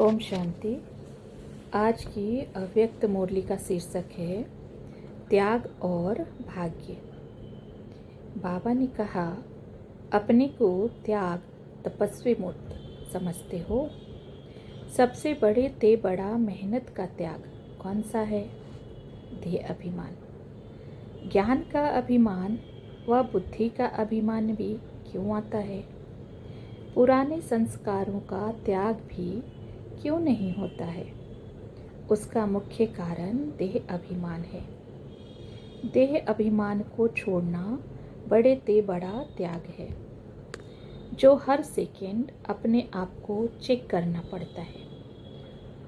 ओम शांति। आज की अव्यक्त मुरली का शीर्षक है त्याग और भाग्य। बाबा ने कहा, अपने को त्याग तपस्वी मूर्त समझते हो। सबसे बड़ा मेहनत का त्याग कौन सा है? देह अभिमान। ज्ञान का अभिमान व बुद्धि का अभिमान भी क्यों आता है? पुराने संस्कारों का त्याग भी क्यों नहीं होता है? उसका मुख्य कारण देह अभिमान है। देह अभिमान को छोड़ना बड़ा त्याग है, जो हर सेकंड अपने आप को चेक करना पड़ता है।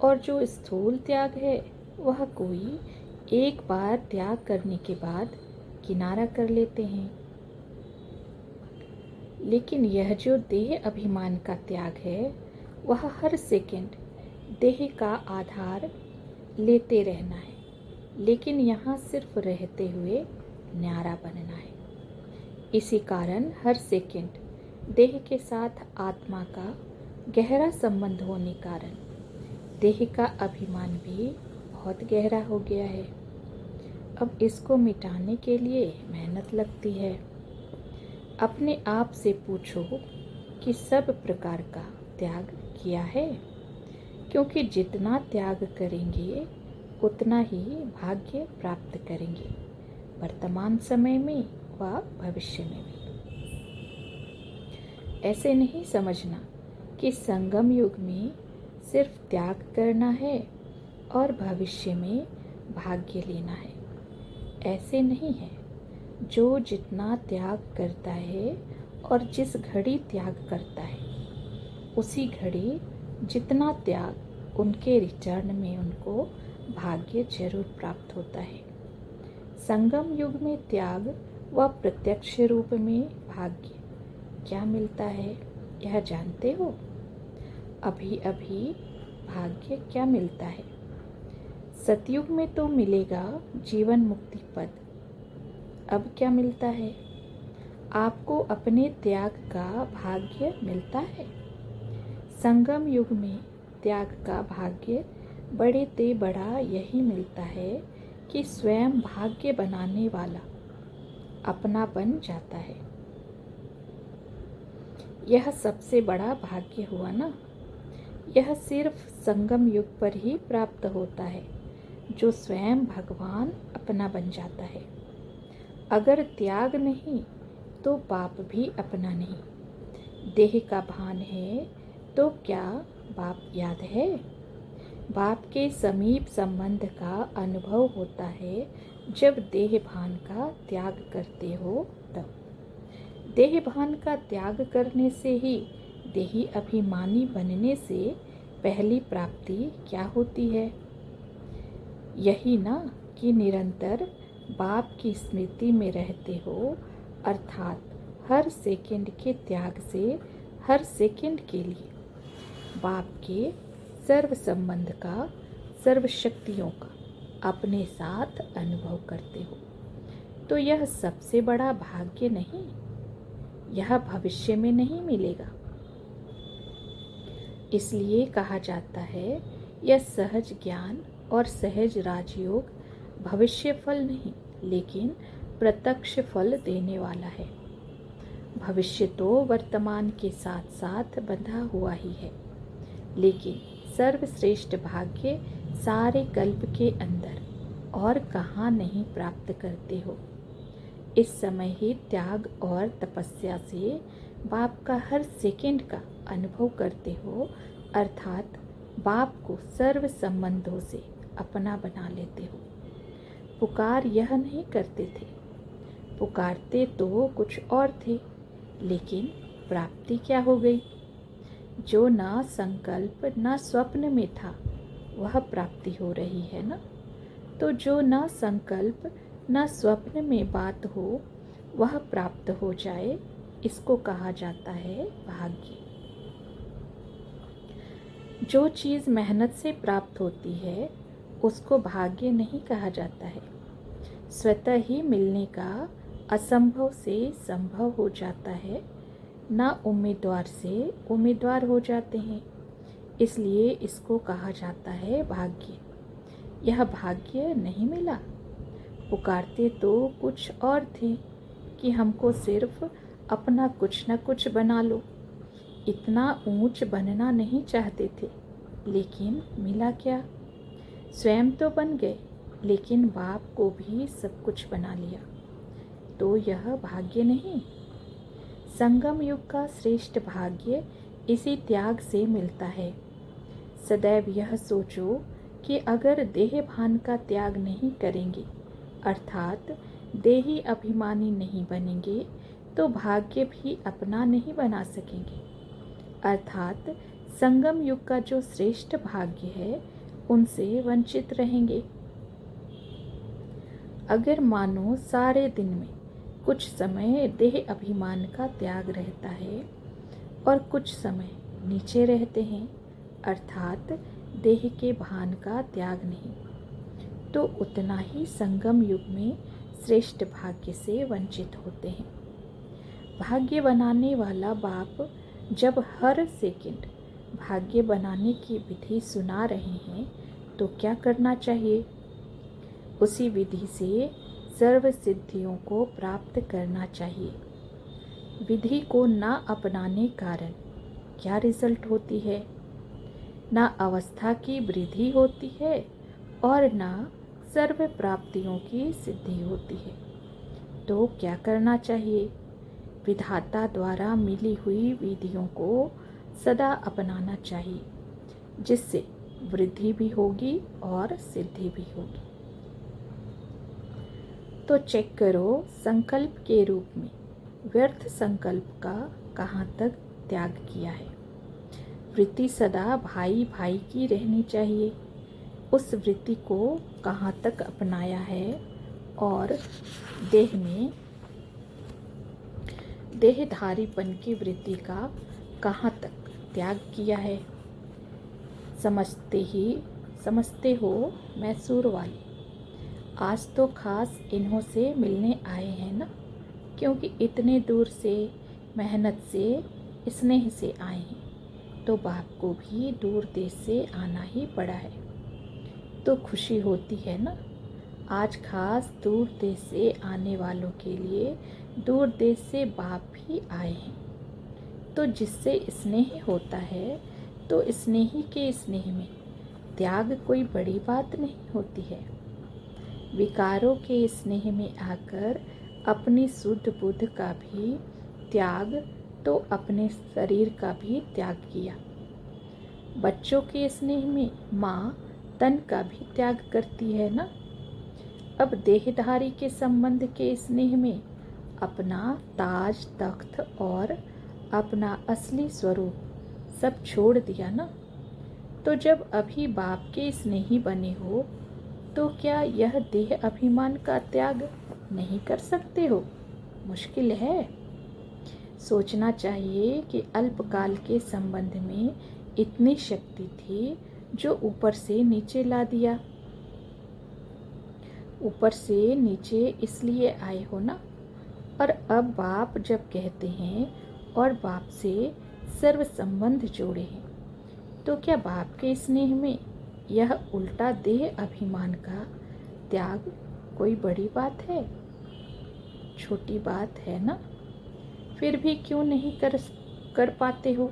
और जो स्थूल त्याग है वह कोई एक बार त्याग करने के बाद किनारा कर लेते हैं। लेकिन यह जो देह अभिमान का त्याग है वह हर सेकंड देह का आधार लेते रहना है, लेकिन यहाँ सिर्फ रहते हुए न्यारा बनना है। इसी कारण हर सेकंड देह के साथ आत्मा का गहरा संबंध होने कारण देह का अभिमान भी बहुत गहरा हो गया है। अब इसको मिटाने के लिए मेहनत लगती है। अपने आप से पूछो कि सब प्रकार का त्याग किया है, क्योंकि जितना त्याग करेंगे उतना ही भाग्य प्राप्त करेंगे, वर्तमान समय में व भविष्य में भी। ऐसे नहीं समझना कि संगम युग में सिर्फ त्याग करना है और भविष्य में भाग्य लेना है। ऐसे नहीं है। जो जितना त्याग करता है और जिस घड़ी त्याग करता है, उसी घड़ी जितना त्याग उनके रिटर्न में उनको भाग्य जरूर प्राप्त होता है। संगम युग में त्याग व प्रत्यक्ष रूप में भाग्य क्या मिलता है, यह जानते हो? अभी अभी भाग्य क्या मिलता है? सतयुग में तो मिलेगा जीवन मुक्ति पद। अब क्या मिलता है? आपको अपने त्याग का भाग्य मिलता है। संगम युग में त्याग का भाग्य बड़ा यही मिलता है कि स्वयं भाग्य बनाने वाला अपना बन जाता है। यह सबसे बड़ा भाग्य हुआ ना। यह सिर्फ संगम युग पर ही प्राप्त होता है, जो स्वयं भगवान अपना बन जाता है। अगर त्याग नहीं तो बाप भी अपना नहीं। देह का भान है तो क्या बाप याद है? बाप के समीप संबंध का अनुभव होता है जब देह भान का त्याग करते हो तब। देह भान का त्याग करने से ही देही अभिमानी बनने से पहली प्राप्ति क्या होती है? यही ना कि निरंतर बाप की स्मृति में रहते हो, अर्थात हर सेकंड के त्याग से हर सेकंड के लिए बाप के सर्व संबंध का, सर्व शक्तियों का अपने साथ अनुभव करते हो, तो यह सबसे बड़ा भाग्य नहीं? यह भविष्य में नहीं मिलेगा। इसलिए कहा जाता है, यह सहज ज्ञान और सहज राजयोग भविष्य फल नहीं, लेकिन प्रत्यक्ष फल देने वाला है। भविष्य तो वर्तमान के साथ साथ बंधा हुआ ही है, लेकिन सर्वश्रेष्ठ भाग्य सारे कल्प के अंदर और कहाँ नहीं प्राप्त करते हो। इस समय ही त्याग और तपस्या से बाप का हर सेकंड का अनुभव करते हो, अर्थात बाप को सर्व संबंधों से अपना बना लेते हो। पुकार यह नहीं करते थे, पुकारते तो कुछ और थे, लेकिन प्राप्ति क्या हो गई? जो न संकल्प न स्वप्न में था वह प्राप्ति हो रही है ना। तो जो न संकल्प न स्वप्न में बात हो वह प्राप्त हो जाए, इसको कहा जाता है भाग्य। जो चीज़ मेहनत से प्राप्त होती है उसको भाग्य नहीं कहा जाता है। स्वतः ही मिलने का असंभव से संभव हो जाता है, ना उम्मीदवार से उम्मीदवार हो जाते हैं। इसलिए इसको कहा जाता है भाग्य। यह भाग्य नहीं मिला। पुकारते तो कुछ और थे कि हमको सिर्फ अपना कुछ न कुछ बना लो। इतना ऊंच बनना नहीं चाहते थे, लेकिन मिला क्या? स्वयं तो बन गए, लेकिन बाप को भी सब कुछ बना लिया। तो यह भाग्य नहीं। संगम युग का श्रेष्ठ भाग्य इसी त्याग से मिलता है। सदैव यह सोचो कि अगर देह भान का त्याग नहीं करेंगे, अर्थात देही अभिमानी नहीं बनेंगे, तो भाग्य भी अपना नहीं बना सकेंगे। अर्थात संगम युग का जो श्रेष्ठ भाग्य है, उनसे वंचित रहेंगे। अगर मानो सारे दिन में कुछ समय देह अभिमान का त्याग रहता है और कुछ समय नीचे रहते हैं, अर्थात देह के भान का त्याग नहीं, तो उतना ही संगम युग में श्रेष्ठ भाग्य से वंचित होते हैं। भाग्य बनाने वाला बाप जब हर सेकंड भाग्य बनाने की विधि सुना रहे हैं, तो क्या करना चाहिए? उसी विधि से सर्व सिद्धियों को प्राप्त करना चाहिए। विधि को ना अपनाने कारण क्या रिजल्ट होती है? ना अवस्था की वृद्धि होती है और ना सर्व प्राप्तियों की सिद्धि होती है। तो क्या करना चाहिए? विधाता द्वारा मिली हुई विधियों को सदा अपनाना चाहिए, जिससे वृद्धि भी होगी और सिद्धि भी होगी। तो चेक करो, संकल्प के रूप में व्यर्थ संकल्प का कहाँ तक त्याग किया है। वृत्ति सदा भाई भाई की रहनी चाहिए, उस वृत्ति को कहाँ तक अपनाया है और देह में देहधारीपन की वृत्ति का कहाँ तक त्याग किया है। समझते हो मैसूर वाले, आज तो खास इन्हों से मिलने आए हैं ना, क्योंकि इतने दूर से मेहनत से स्नेह से आए हैं, तो बाप को भी दूर देश से आना ही पड़ा है, तो खुशी होती है ना। आज खास दूर देश से आने वालों के लिए दूर देश से बाप भी आए हैं, तो जिससे स्नेह होता है, तो स्नेही के स्नेह में त्याग कोई बड़ी बात नहीं होती है। विकारों के स्नेह में आकर अपनी शुद्ध बुद्ध का भी त्याग, तो अपने शरीर का भी त्याग किया। बच्चों के स्नेह में माँ तन का भी त्याग करती है ना। अब देहधारी के संबंध के स्नेह में अपना ताज तख्त और अपना असली स्वरूप सब छोड़ दिया ना। तो जब अभी बाप के स्नेही बने हो, तो क्या यह देह अभिमान का त्याग नहीं कर सकते हो? मुश्किल है। सोचना चाहिए कि अल्पकाल के संबंध में इतनी शक्ति थी जो ऊपर से नीचे ला दिया। ऊपर से नीचे इसलिए आए हो ना। और अब बाप जब कहते हैं और बाप से सर्व संबंध जोड़े हैं, तो क्या बाप के स्नेह में यह उल्टा देह अभिमान का त्याग कोई बड़ी बात है? छोटी बात है ना। फिर भी क्यों नहीं कर पाते हो?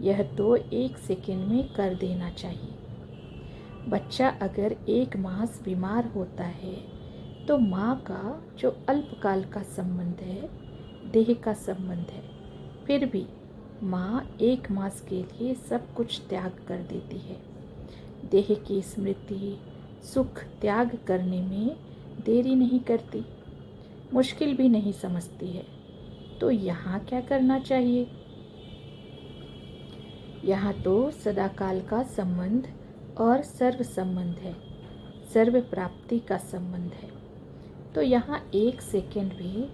यह तो एक सेकंड में कर देना चाहिए। बच्चा अगर 1 मास बीमार होता है, तो माँ का जो अल्पकाल का संबंध है, देह का संबंध है, फिर भी माँ 1 मास के लिए सब कुछ त्याग कर देती है। देह की स्मृति सुख त्याग करने में देरी नहीं करती, मुश्किल भी नहीं समझती है। तो यहाँ क्या करना चाहिए? यहाँ तो सदाकाल का संबंध और सर्व संबंध है, सर्व प्राप्ति का संबंध है। तो यहाँ 1 सेकंड भी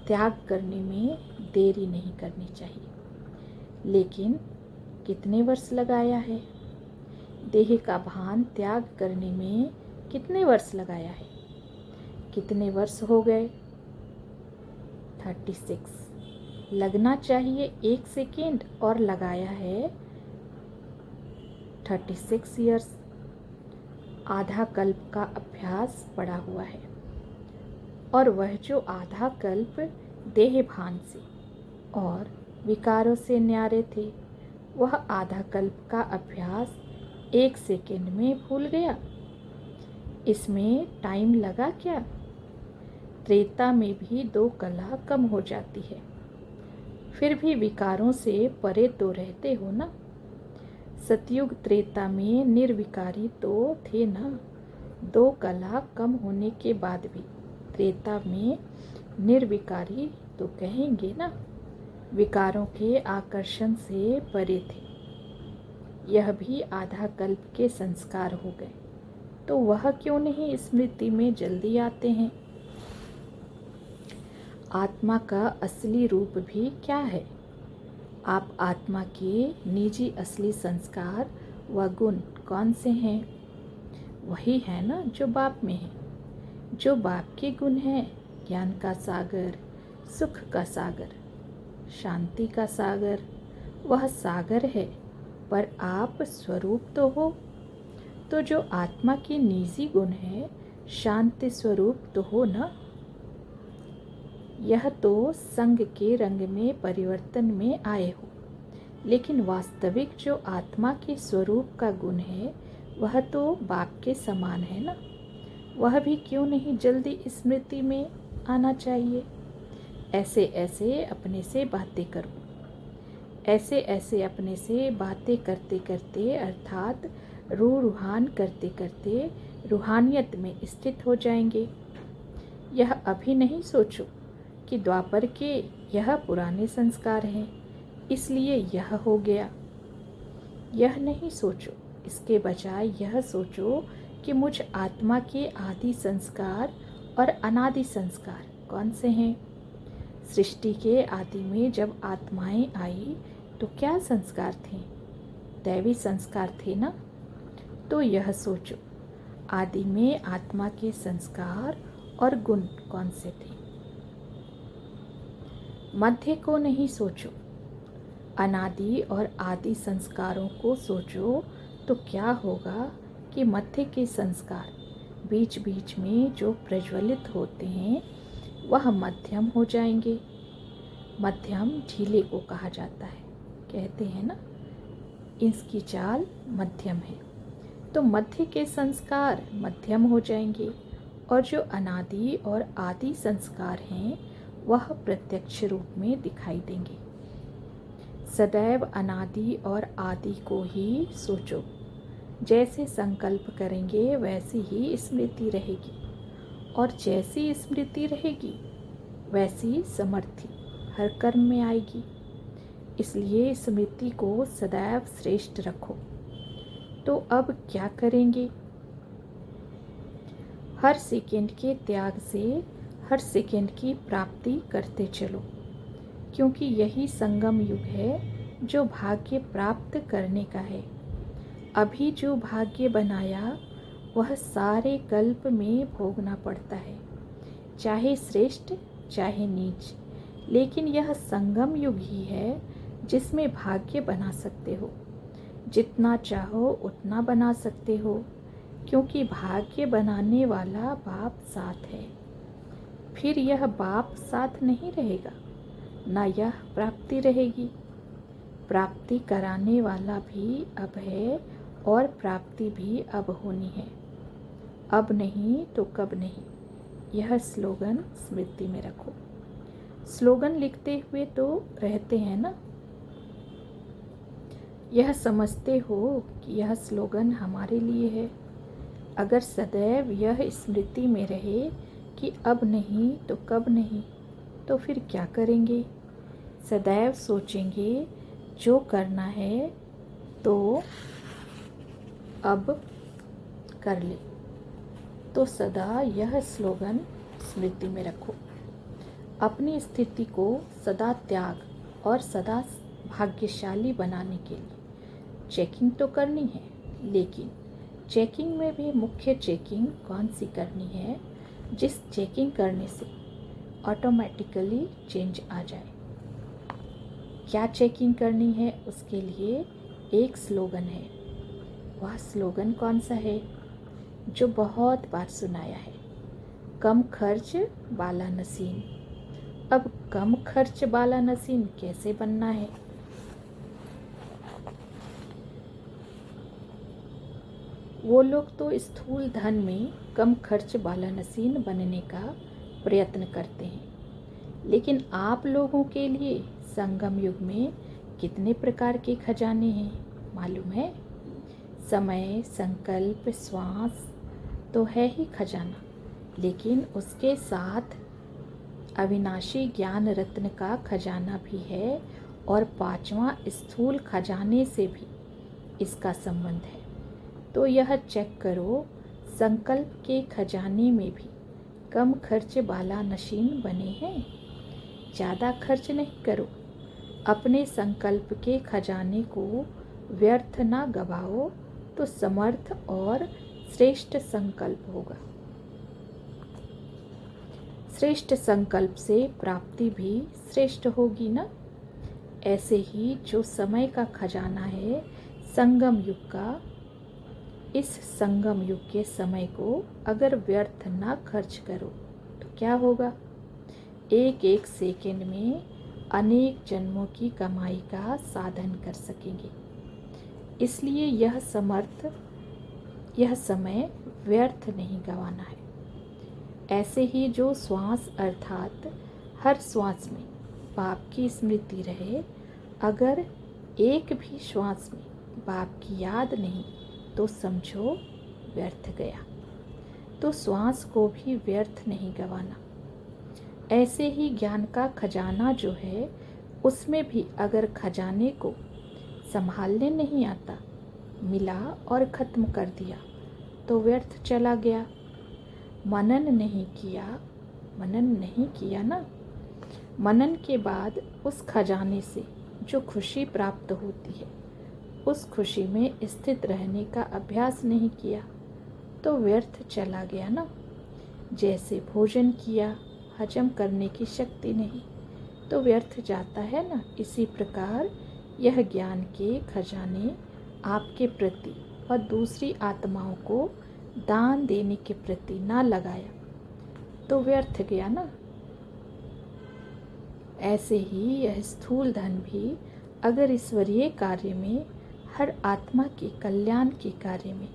त्याग करने में देरी नहीं करनी चाहिए। लेकिन कितने वर्ष लगाया है? देह का भान त्याग करने में कितने वर्ष लगाया है? कितने वर्ष हो गए? 36। लगना चाहिए 1 सेकेंड और लगाया है 36 ईयर्स आधा कल्प का अभ्यास पड़ा हुआ है, और वह जो आधा कल्प देह भान से और विकारों से न्यारे थे, वह आधा कल्प का अभ्यास 1 सेकेंड में भूल गया। इसमें टाइम लगा क्या? त्रेता में भी 2 कला कम हो जाती है, फिर भी विकारों से परे तो रहते हो ना। सतयुग त्रेता में निर्विकारी तो थे ना। 2 कला कम होने के बाद भी त्रेता में निर्विकारी तो कहेंगे ना। विकारों के आकर्षण से परे थे। यह भी आधा कल्प के संस्कार हो गए, तो वह क्यों नहीं स्मृति में जल्दी आते हैं? आत्मा का असली रूप भी क्या है? आप आत्मा के निजी असली संस्कार व गुण कौन से हैं? वही है ना जो बाप में है। जो बाप के गुण हैं, ज्ञान का सागर, सुख का सागर, शांति का सागर, वह सागर है, पर आप स्वरूप तो हो। तो जो आत्मा के निजी गुण है, शांति स्वरूप तो हो ना। यह तो संग के रंग में परिवर्तन में आए हो, लेकिन वास्तविक जो आत्मा के स्वरूप का गुण है, वह तो बाप के समान है ना। वह भी क्यों नहीं जल्दी स्मृति में आना चाहिए? ऐसे ऐसे अपने से बातें करो। ऐसे ऐसे अपने से बातें करते करते, अर्थात रूहान करते करते रूहानियत में स्थित हो जाएंगे। यह अभी नहीं सोचो कि द्वापर के यह पुराने संस्कार हैं, इसलिए यह हो गया। यह नहीं सोचो। इसके बजाय यह सोचो कि मुझ आत्मा के आदि संस्कार और अनादि संस्कार कौन से हैं? सृष्टि के आदि में जब आत्माएं आई तो क्या संस्कार थे? दैवी संस्कार थे ना। तो यह सोचो, आदि में आत्मा के संस्कार और गुण कौन से थे? मध्य को नहीं सोचो, अनादि और आदि संस्कारों को सोचो। तो क्या होगा कि मध्य के संस्कार बीच बीच में जो प्रज्वलित होते हैं, वह मध्यम हो जाएंगे। मध्यम ढीले को कहा जाता है, कहते हैं ना, इसकी चाल मध्यम है। तो मध्य के संस्कार मध्यम हो जाएंगे, और जो अनादि और आदि संस्कार हैं, वह प्रत्यक्ष रूप में दिखाई देंगे। सदैव अनादि और आदि को ही सोचो। जैसे संकल्प करेंगे वैसी ही स्मृति रहेगी, और जैसी स्मृति रहेगी वैसी समर्थि हर कर्म में आएगी। इसलिए स्मृति को सदैव श्रेष्ठ रखो। तो अब क्या करेंगे? हर सेकंड के त्याग से हर सेकंड की प्राप्ति करते चलो, क्योंकि यही संगम युग है जो भाग्य प्राप्त करने का है। अभी जो भाग्य बनाया वह सारे कल्प में भोगना पड़ता है, चाहे श्रेष्ठ चाहे नीच। लेकिन यह संगम युग ही है जिसमें भाग्य बना सकते हो। जितना चाहो उतना बना सकते हो, क्योंकि भाग्य बनाने वाला बाप साथ है। फिर यह बाप साथ नहीं रहेगा, ना यह प्राप्ति रहेगी। प्राप्ति कराने वाला भी अब है, और प्राप्ति भी अब होनी है। अब नहीं तो कब नहीं। यह स्लोगन स्मृति में रखो। स्लोगन लिखते हुए तो रहते हैं ना। यह समझते हो कि यह स्लोगन हमारे लिए है। अगर सदैव यह स्मृति में रहे कि अब नहीं तो कब नहीं, तो फिर क्या करेंगे? सदैव सोचेंगे जो करना है तो अब कर ले। तो सदा यह स्लोगन स्मृति में रखो। अपनी स्थिति को सदा त्याग और सदा भाग्यशाली बनाने के लिए चेकिंग तो करनी है, लेकिन चेकिंग में भी मुख्य चेकिंग कौन सी करनी है, जिस चेकिंग करने से ऑटोमेटिकली चेंज आ जाए। क्या चेकिंग करनी है, उसके लिए एक स्लोगन है। वह स्लोगन कौन सा है जो बहुत बार सुनाया है? कम खर्च वाला नसीन। अब कम खर्च वाला नसीन कैसे बनना है? वो लोग तो स्थूल धन में कम खर्च वाला नसीन बनने का प्रयत्न करते हैं, लेकिन आप लोगों के लिए संगम युग में कितने प्रकार के खजाने हैं मालूम है? समय, संकल्प, श्वास तो है ही खजाना, लेकिन उसके साथ अविनाशी ज्ञान रत्न का खजाना भी है, और पांचवा स्थूल खजाने से भी इसका संबंध है। तो यह चेक करो, संकल्प के खजाने में भी कम खर्च वाला नशीन बने हैं। ज़्यादा खर्च नहीं करो, अपने संकल्प के खजाने को व्यर्थ ना गवाओ, तो समर्थ और श्रेष्ठ संकल्प होगा। श्रेष्ठ संकल्प से प्राप्ति भी श्रेष्ठ होगी ना। ऐसे ही जो समय का खजाना है संगम युग का, इस संगम युग के समय को अगर व्यर्थ ना खर्च करो तो क्या होगा? एक एक सेकंड में अनेक जन्मों की कमाई का साधन कर सकेंगे। इसलिए यह समय व्यर्थ नहीं गंवाना है। ऐसे ही जो श्वास अर्थात हर श्वास में बाप की स्मृति रहे, अगर एक भी श्वास में बाप की याद नहीं तो समझो व्यर्थ गया। तो श्वास को भी व्यर्थ नहीं गंवाना। ऐसे ही ज्ञान का खजाना जो है, उसमें भी अगर खजाने को संभालने नहीं आता, मिला और ख़त्म कर दिया तो व्यर्थ चला गया। मनन नहीं किया ना। मनन के बाद उस खजाने से जो खुशी प्राप्त होती है, उस खुशी में स्थित रहने का अभ्यास नहीं किया तो व्यर्थ चला गया ना। जैसे भोजन किया, हजम करने की शक्ति नहीं तो व्यर्थ जाता है ना। इसी प्रकार यह ज्ञान के खजाने आपके प्रति और दूसरी आत्माओं को दान देने के प्रति ना लगाया तो व्यर्थ गया ना। ऐसे ही यह स्थूल धन भी अगर ईश्वरीय कार्य में, हर आत्मा के कल्याण के कार्य में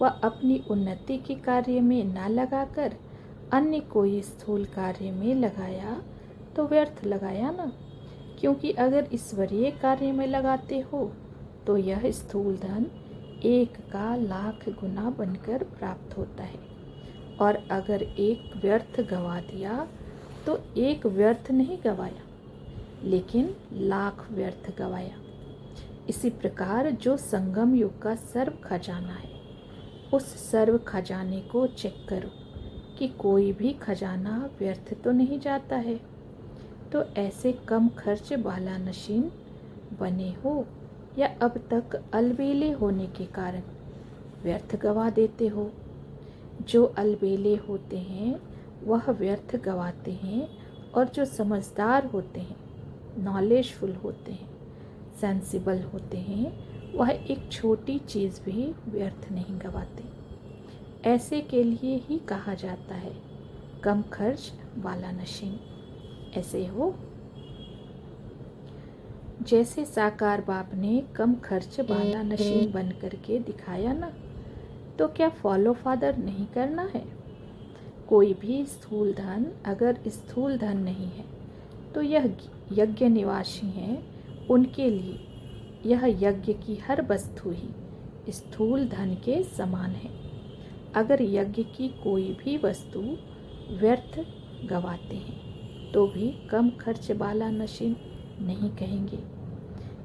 व अपनी उन्नति के कार्य में ना लगाकर अन्य कोई स्थूल कार्य में लगाया तो व्यर्थ लगाया ना। क्योंकि अगर ईश्वरीय कार्य में लगाते हो तो यह स्थूल धन 1 का लाख गुना बनकर प्राप्त होता है, और अगर एक व्यर्थ गवा दिया तो एक व्यर्थ नहीं गवाया, लेकिन लाख व्यर्थ गवाया। इसी प्रकार जो संगम युग का सर्व खजाना है, उस सर्व खजाने को चेक करो कि कोई भी खजाना व्यर्थ तो नहीं जाता है। तो ऐसे कम खर्च वाला नशीन बने हो या अब तक अलबेले होने के कारण व्यर्थ गवा देते हो। जो अलबेले होते हैं वह व्यर्थ गवाते हैं, और जो समझदार होते हैं, नॉलेजफुल होते हैं, सेंसिबल होते हैं, वह एक छोटी चीज़ भी व्यर्थ नहीं गवाते। ऐसे के लिए ही कहा जाता है कम खर्च वाला नशीन। ऐसे हो जैसे साकार बाप ने कम खर्च वाला नशीन बन करके दिखाया ना, तो क्या फॉलो फादर नहीं करना है? कोई भी स्थूल धन अगर स्थूल धन नहीं है तो यह यज्ञ निवासी हैं, उनके लिए यह यज्ञ की हर वस्तु ही स्थूल धन के समान है। अगर यज्ञ की कोई भी वस्तु व्यर्थ गवाते हैं तो भी कम खर्च वाला नशीन नहीं कहेंगे।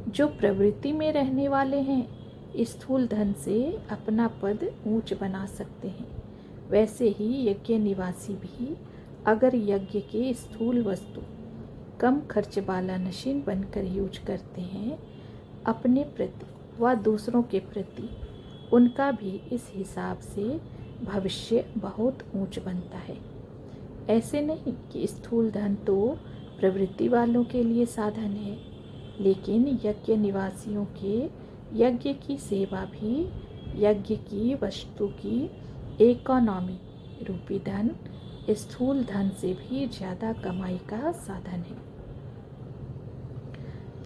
जो प्रवृत्ति में रहने वाले हैं स्थूल धन से अपना पद ऊंच बना सकते हैं, वैसे ही यज्ञ निवासी भी अगर यज्ञ के स्थूल वस्तु कम खर्च वाला नशीन बनकर यूज करते हैं, अपने प्रति व दूसरों के प्रति उनका भी इस हिसाब से भविष्य बहुत ऊंच बनता है। ऐसे नहीं कि स्थूल धन तो प्रवृत्ति वालों के लिए साधन है, लेकिन यज्ञ निवासियों के यज्ञ की सेवा भी यज्ञ की वस्तु की इकोनॉमी रूपी धन स्थूल धन से भी ज़्यादा कमाई का साधन है।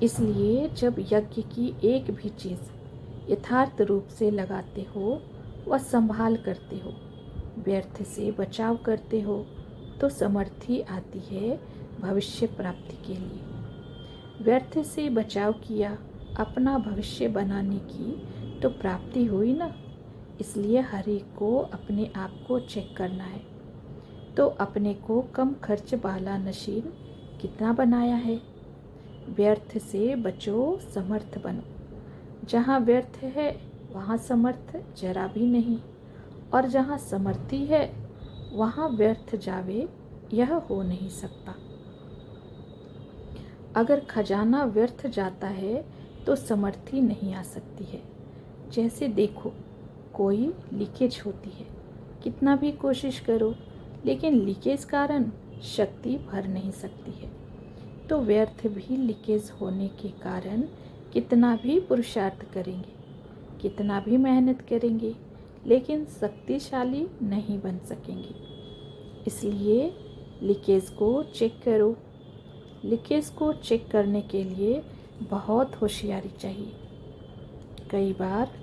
इसलिए जब यज्ञ की एक भी चीज़ यथार्थ रूप से लगाते हो व संभाल करते हो, व्यर्थ से बचाव करते हो, तो समर्थी आती है भविष्य प्राप्ति के लिए। व्यर्थ से बचाव किया अपना भविष्य बनाने की तो प्राप्ति हुई ना। इसलिए हर एक को अपने आप को चेक करना है। तो अपने को कम खर्च वाला नशीन कितना बनाया है। व्यर्थ से बचो, समर्थ बनो। जहाँ व्यर्थ है वहाँ समर्थ जरा भी नहीं, और जहाँ समर्थी है वहाँ व्यर्थ जावे यह हो नहीं सकता। अगर खजाना व्यर्थ जाता है तो समर्थी नहीं आ सकती है। जैसे देखो, कोई लीकेज होती है, कितना भी कोशिश करो लेकिन लीकेज कारण शक्ति भर नहीं सकती है। तो व्यर्थ भी लीकेज होने के कारण कितना भी पुरुषार्थ करेंगे, कितना भी मेहनत करेंगे, लेकिन शक्तिशाली नहीं बन सकेंगे। इसलिए लीकेज को चेक करो। लीकेज को चेक करने के लिए बहुत होशियारी चाहिए। कई बार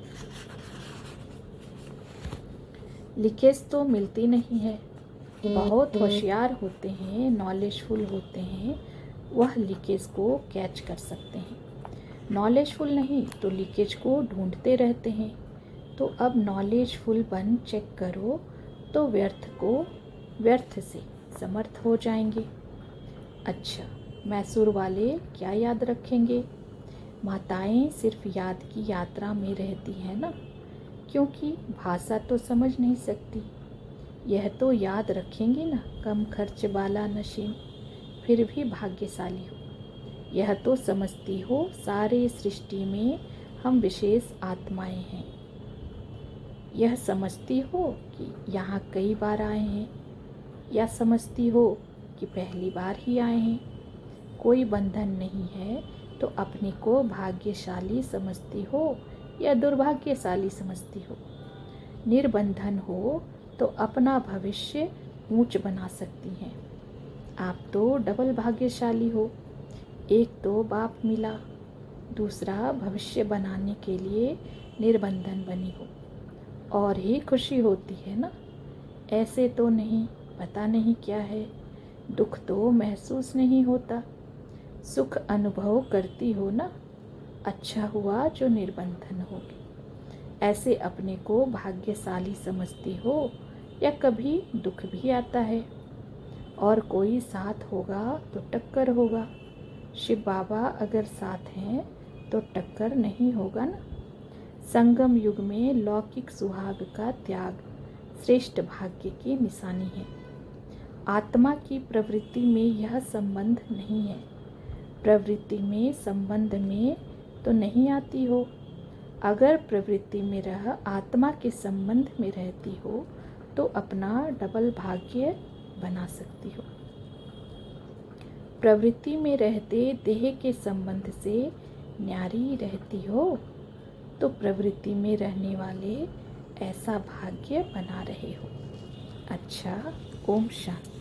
लीकेज तो मिलती नहीं है। बहुत होशियार होते हैं, नॉलेजफुल होते हैं, वह लीकेज को कैच कर सकते हैं। नॉलेजफुल नहीं तो लीकेज को ढूंढते रहते हैं। तो अब नॉलेजफुल बन चेक करो तो व्यर्थ से समर्थ हो जाएंगे। अच्छा, मैसूर वाले क्या याद रखेंगे? माताएं सिर्फ याद की यात्रा में रहती हैं ना, क्योंकि भाषा तो समझ नहीं सकती। यह तो याद रखेंगी ना, कम खर्च वाला नशीन, फिर भी भाग्यशाली हो। यह तो समझती हो सारे सृष्टि में हम विशेष आत्माएं हैं। यह समझती हो कि यहाँ कई बार आए हैं, या समझती हो कि पहली बार ही आए हैं। कोई बंधन नहीं है तो अपने को भाग्यशाली समझती हो या दुर्भाग्यशाली समझती हो। निर्बंधन हो तो अपना भविष्य ऊंच बना सकती हैं। आप तो डबल भाग्यशाली हो। एक तो बाप मिला, दूसरा भविष्य बनाने के लिए निर्बंधन बनी हो, और ही खुशी होती है ना। ऐसे तो नहीं, पता नहीं क्या है, दुख तो महसूस नहीं होता, सुख अनुभव करती हो ना। अच्छा हुआ जो निर्बंधन हो गए। ऐसे अपने को भाग्यशाली समझती हो, या कभी दुख भी आता है और कोई साथ होगा तो टक्कर होगा। शिव बाबा अगर साथ हैं तो टक्कर नहीं होगा ना। संगम युग में लौकिक सुहाग का त्याग श्रेष्ठ भाग्य की निशानी है। आत्मा की प्रवृत्ति में यह संबंध नहीं है। प्रवृत्ति में संबंध में तो नहीं आती हो। अगर प्रवृत्ति में रह आत्मा के संबंध में रहती हो तो अपना डबल भाग्य बना सकती हो। प्रवृत्ति में रहते देह के संबंध से न्यारी रहती हो तो प्रवृत्ति में रहने वाले ऐसा भाग्य बना रहे हो। अच्छा, ओम शांति।